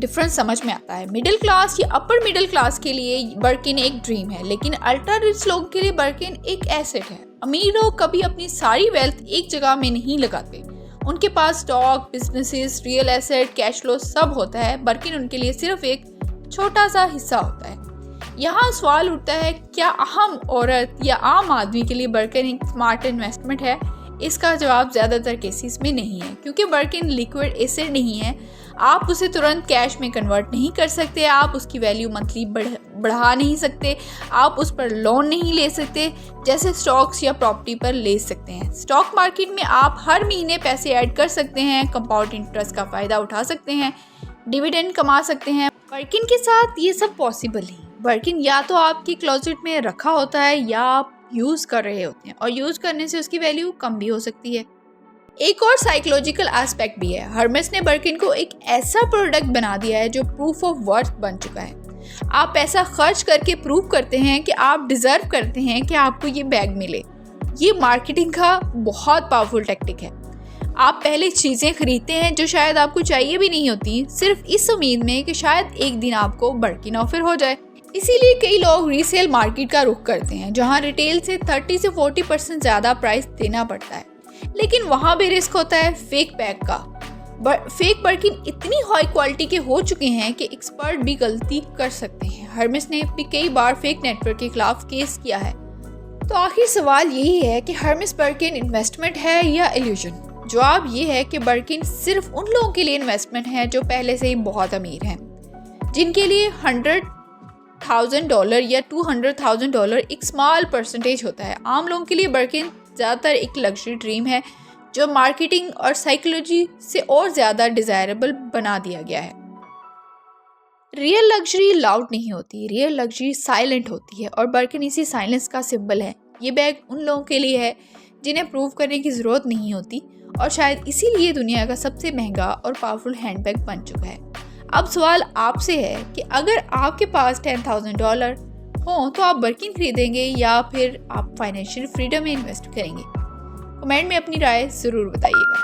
Difference समझ में आता है। मिडिल क्लास या अपर मिडिल क्लास के लिए बर्किन एक ड्रीम है, लेकिन अल्ट्रा रिच लोगों के लिए बर्किन एक एसेट है। अमीर लोग कभी अपनी सारी वेल्थ एक जगह में नहीं लगाते, उनके पास stock, businesses, real asset, cash flow सब होता है। बर्किन उनके लिए सिर्फ एक छोटा सा हिस्सा होता है। यहाँ सवाल उठता है, क्या आम औरत या आम आदमी के लिए बर्किन एक स्मार्ट इन्वेस्टमेंट है? इसका जवाब ज़्यादातर केसेस में नहीं है, क्योंकि बर्किन लिक्विड एसेट नहीं है। आप उसे तुरंत कैश में कन्वर्ट नहीं कर सकते, आप उसकी वैल्यू मंथली बढ़ा नहीं सकते, आप उस पर लोन नहीं ले सकते जैसे स्टॉक्स या प्रॉपर्टी पर ले सकते हैं। स्टॉक मार्केट में आप हर महीने पैसे ऐड कर सकते हैं, कंपाउंड इंटरेस्ट का फ़ायदा उठा सकते हैं, डिविडेंड कमा सकते हैं। बर्किन के साथ ये सब पॉसिबल नहीं। बर्किन या तो आपकी क्लोजेट में रखा होता है या आप यूज़ कर रहे होते हैं, और यूज़ करने से उसकी वैल्यू कम भी हो सकती है। एक और साइकोलॉजिकल एस्पेक्ट भी है। हर्मेस ने बर्किन को एक ऐसा प्रोडक्ट बना दिया है जो प्रूफ ऑफ वर्थ बन चुका है। आप पैसा खर्च करके प्रूव करते हैं कि आप डिज़र्व करते हैं कि आपको ये बैग मिले। ये मार्केटिंग का बहुत पावरफुल टैक्टिक है। आप पहले चीज़ें खरीदते हैं जो शायद आपको चाहिए भी नहीं होती, सिर्फ इस उम्मीद में कि शायद एक दिन आपको बर्किन ऑफर हो जाए। इसीलिए कई लोग रीसेल मार्केट का रुख करते हैं, जहां रिटेल से 30 से 40% ज़्यादा प्राइस देना पड़ता है, लेकिन वहां भी रिस्क होता है फेक बैग का। फेक बर्किन इतनी हाई क्वालिटी के हो चुके हैं कि एक्सपर्ट भी गलती कर सकते हैं। हर्मेस ने भी कई बार फेक नेटवर्क के खिलाफ केस किया है। तो आखिर सवाल यही है कि हर्मेस बर्किन इन्वेस्टमेंट है या इल्यूजन? जवाब ये है कि बर्किन सिर्फ उन लोगों के लिए इन्वेस्टमेंट है जो पहले से ही बहुत अमीर हैं, जिनके लिए $100,000 या $200,000 एक स्मॉल परसेंटेज होता है। आम लोगों के लिए बर्किन ज़्यादातर एक लग्जरी ड्रीम है जो मार्केटिंग और साइकोलॉजी से और ज़्यादा डिज़ायरेबल बना दिया गया है। रियल लग्जरी लाउड नहीं होती, रियल लग्जरी साइलेंट होती है, और बर्किन इसी साइलेंस का सिंबल है। ये बैग उन लोगों के लिए है जिन्हें प्रूव करने की ज़रूरत नहीं होती, और शायद इसीलिए दुनिया का सबसे महंगा और पावरफुल हैंडबैग बन चुका है। अब सवाल आपसे है कि अगर आपके पास $10,000 हो तो आप बर्किन खरीदेंगे या फिर आप फाइनेंशियल फ्रीडम में इन्वेस्ट करेंगे? कमेंट में अपनी राय ज़रूर बताइएगा।